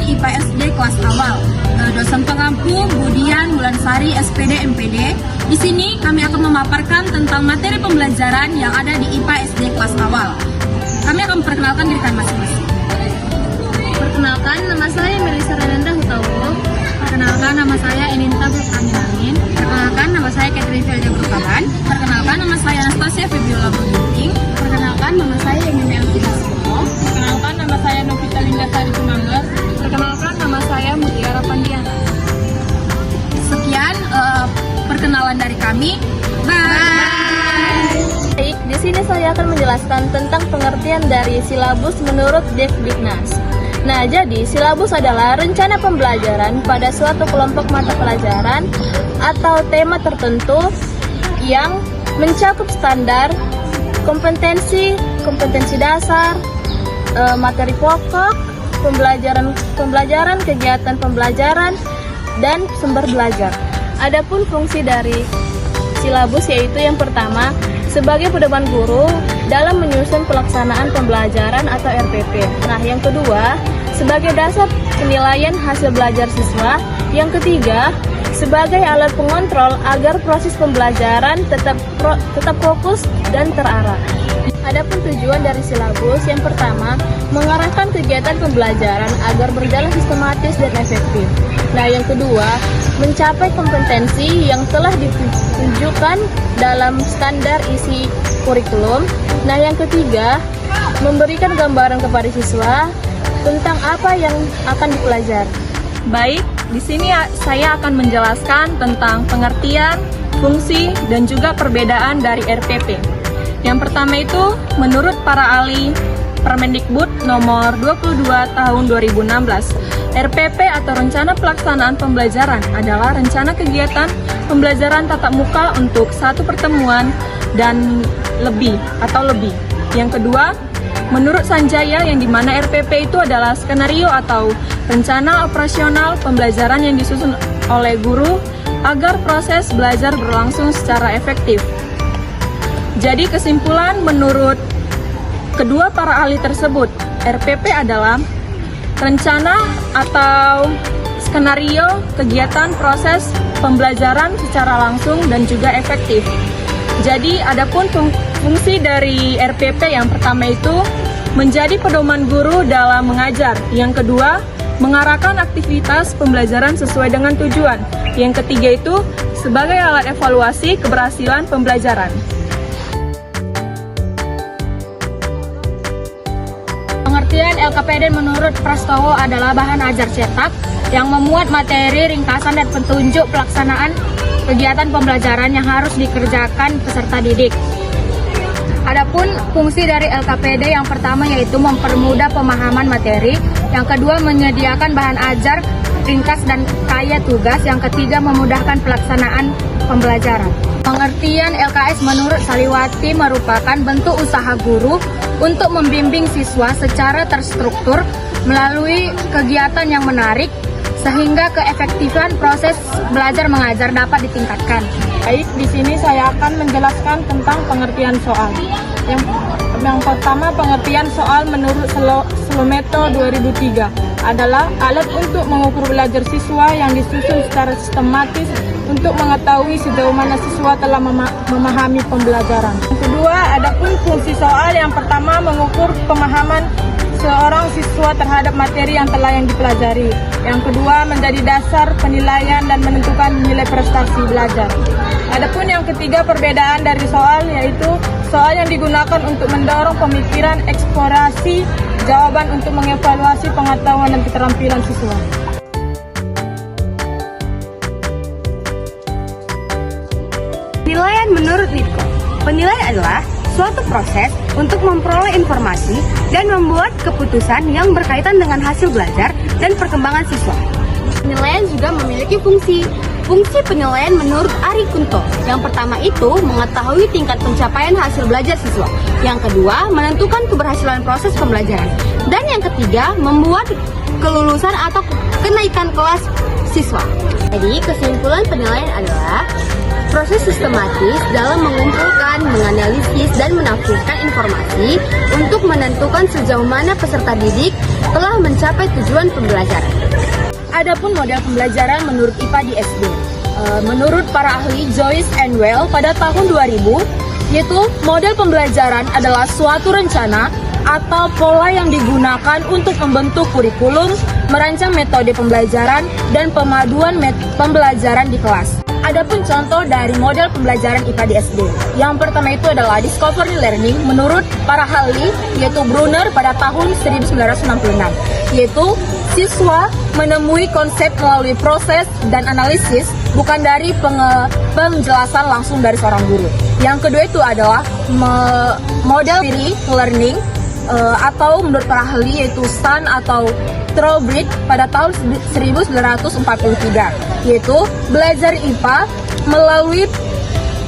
kami IPA SD kelas awal. Dosen pengampu Budian Wulansari SPD MPD. Di sini kami akan memaparkan tentang materi pembelajaran yang ada di IPA SD kelas awal. Kami akan memperkenalkan diri kami masing-masing. Perkenalkan, nama saya Melisa Renanda Hutawo. Perkenalkan, nama saya Ininta Burkanin. Perkenalkan, nama saya Catherine Felja Burkaban. Perkenalkan, nama saya Anastasia Febiola Buginting. Perkenalkan, nama saya Mimi Angkita Sumo. Perkenalkan, nama saya Novita Linda Sari Tumanggar. Perkenalkan, nama saya Mutiara Pandiana. Sekian perkenalan dari kami. Bye. Baik, di sini saya akan menjelaskan tentang pengertian dari silabus menurut Dekdiknas. Nah, jadi silabus adalah rencana pembelajaran pada suatu kelompok mata pelajaran atau tema tertentu yang mencakup standar, kompetensi dasar, materi pokok, pembelajaran, kegiatan pembelajaran, dan sumber belajar. Adapun fungsi dari silabus yaitu yang pertama, sebagai pedoman guru dalam menyusun pelaksanaan pembelajaran atau RPP. Nah, yang kedua, sebagai dasar penilaian hasil belajar siswa. Yang ketiga, sebagai alat pengontrol agar proses pembelajaran tetap fokus dan terarah. Adapun tujuan dari silabus, yang pertama, mengarahkan kegiatan pembelajaran agar berjalan sistematis dan efektif. Nah, yang kedua, mencapai kompetensi yang telah ditunjukkan dalam standar isi kurikulum. Nah, yang ketiga, memberikan gambaran kepada siswa tentang apa yang akan dipelajari. Baik, di sini saya akan menjelaskan tentang pengertian, fungsi, dan juga perbedaan dari RPP. Yang pertama itu, menurut para ahli Permendikbud nomor 22 tahun 2016, RPP atau Rencana Pelaksanaan Pembelajaran adalah rencana kegiatan pembelajaran tatap muka untuk satu pertemuan dan lebih. Yang kedua, menurut Sanjaya, yang dimana RPP itu adalah skenario atau rencana operasional pembelajaran yang disusun oleh guru agar proses belajar berlangsung secara efektif. Jadi kesimpulan menurut kedua para ahli tersebut, RPP adalah rencana atau skenario kegiatan proses pembelajaran secara langsung dan juga efektif. Jadi adapun fungsi dari RPP, yang pertama itu menjadi pedoman guru dalam mengajar. Yang kedua, mengarahkan aktivitas pembelajaran sesuai dengan tujuan. Yang ketiga itu sebagai alat evaluasi keberhasilan pembelajaran. Pengertian LKPD menurut Prastowo adalah bahan ajar cetak yang memuat materi, ringkasan, dan petunjuk pelaksanaan kegiatan pembelajaran yang harus dikerjakan peserta didik. Adapun fungsi dari LKPD, yang pertama yaitu mempermudah pemahaman materi, yang kedua menyediakan bahan ajar ringkas dan kaya tugas, yang ketiga memudahkan pelaksanaan pembelajaran. Pengertian LKS menurut Saliwati merupakan bentuk usaha guru untuk membimbing siswa secara terstruktur melalui kegiatan yang menarik sehingga keefektifan proses belajar mengajar dapat ditingkatkan. Baik, di sini saya akan menjelaskan tentang pengertian soal. Yang pertama, pengertian soal menurut Slometo 2003 adalah alat untuk mengukur belajar siswa yang disusun secara sistematis untuk mengetahui sejauh mana siswa telah memahami pembelajaran. Yang kedua, adapun fungsi soal, yang pertama mengukur pemahaman seorang siswa terhadap materi yang dipelajari. Yang kedua, menjadi dasar penilaian dan menentukan nilai prestasi belajar. Adapun yang ketiga, perbedaan dari soal, yaitu soal yang digunakan untuk mendorong pemikiran, eksplorasi, jawaban untuk mengevaluasi pengetahuan dan keterampilan siswa. Penilaian menurut Nitko. Penilaian adalah suatu proses untuk memperoleh informasi dan membuat keputusan yang berkaitan dengan hasil belajar dan perkembangan siswa. Penilaian juga memiliki fungsi. Fungsi penilaian menurut Ari Kunto, yang pertama itu mengetahui tingkat pencapaian hasil belajar siswa. Yang kedua, menentukan keberhasilan proses pembelajaran. Dan yang ketiga, membuat kelulusan atau kenaikan kelas siswa. Jadi, kesimpulan penilaian adalah Proses sistematis dalam mengumpulkan, menganalisis, dan menafsirkan informasi untuk menentukan sejauh mana peserta didik telah mencapai tujuan pembelajaran. Adapun model pembelajaran menurut IPA di SD. Menurut para ahli Joyce and Well pada tahun 2000, yaitu model pembelajaran adalah suatu rencana atau pola yang digunakan untuk membentuk kurikulum, merancang metode pembelajaran, dan pemaduan pembelajaran di kelas. Adapun contoh dari model pembelajaran IPA di SD. Yang pertama itu adalah Discovery Learning menurut para ahli yaitu Brunner pada tahun 1966, yaitu siswa menemui konsep melalui proses dan analisis bukan dari penjelasan langsung dari seorang guru. Yang kedua itu adalah model learning atau menurut para ahli yaitu Stan atau Trowbridge pada tahun 1943, yaitu belajar IPA melalui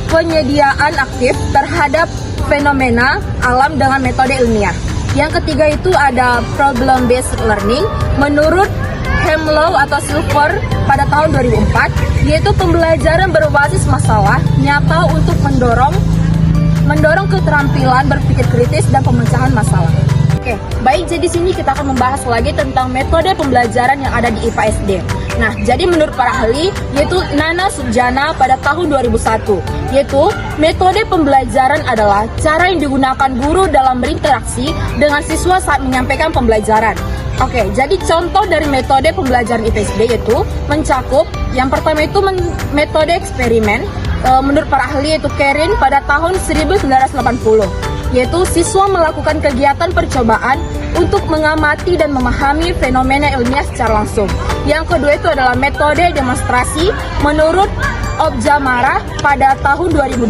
penyediaan aktif terhadap fenomena alam dengan metode ilmiah. Yang ketiga itu ada problem based learning menurut Hemlow atau Silver pada tahun 2004, yaitu pembelajaran berbasis masalah nyata untuk mendorong keterampilan berpikir kritis dan pemecahan masalah. Oke, baik, jadi sini kita akan membahas lagi tentang metode pembelajaran yang ada di IPA SD. Nah, jadi menurut para ahli, yaitu Nana Subjana pada tahun 2001, yaitu metode pembelajaran adalah cara yang digunakan guru dalam berinteraksi dengan siswa saat menyampaikan pembelajaran. Oke, jadi contoh dari metode pembelajaran IPA SD yaitu mencakup, yang pertama itu metode eksperimen, menurut para ahli yaitu Kerin pada tahun 1980. Yaitu siswa melakukan kegiatan percobaan untuk mengamati dan memahami fenomena ilmiah secara langsung. Yang kedua itu adalah metode demonstrasi menurut Objamara pada tahun 2002,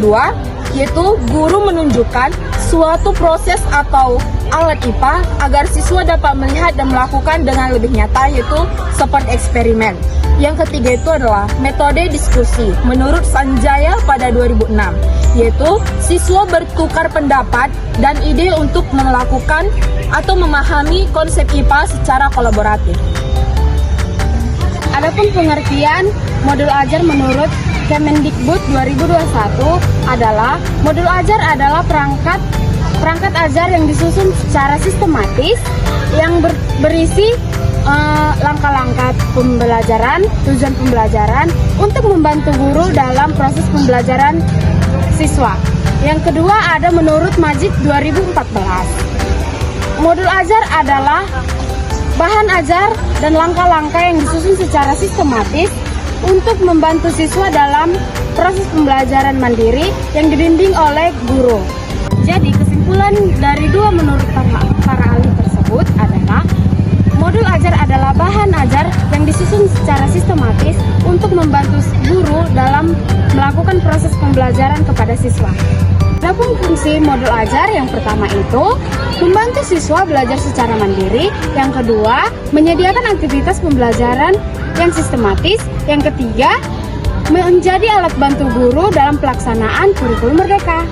yaitu guru menunjukkan suatu proses atau alat IPA agar siswa dapat melihat dan melakukan dengan lebih nyata, yaitu seperti eksperimen. Yang ketiga itu adalah metode diskusi menurut Sanjaya pada 2006, yaitu siswa bertukar pendapat dan ide untuk melakukan atau memahami konsep IPA secara kolaboratif. Adapun pengertian modul ajar menurut Kemendikbud 2021 adalah modul ajar adalah perangkat ajar yang disusun secara sistematis yang berisi langkah-langkah pembelajaran, tujuan pembelajaran untuk membantu guru dalam proses pembelajaran siswa. Yang kedua ada menurut Majid 2014. Modul ajar adalah bahan ajar dan langkah-langkah yang disusun secara sistematis untuk membantu siswa dalam proses pembelajaran mandiri yang dibimbing oleh guru. Jadi kesimpulan dari dua menurut para ahli tersebut adalah modul ajar adalah bahan ajar yang disusun secara sistematis untuk membantu guru dalam melakukan proses pembelajaran kepada siswa. Adapun fungsi modul ajar yang pertama itu membantu siswa belajar secara mandiri, yang kedua menyediakan aktivitas pembelajaran yang sistematis, yang ketiga menjadi alat bantu guru dalam pelaksanaan kurikulum merdeka.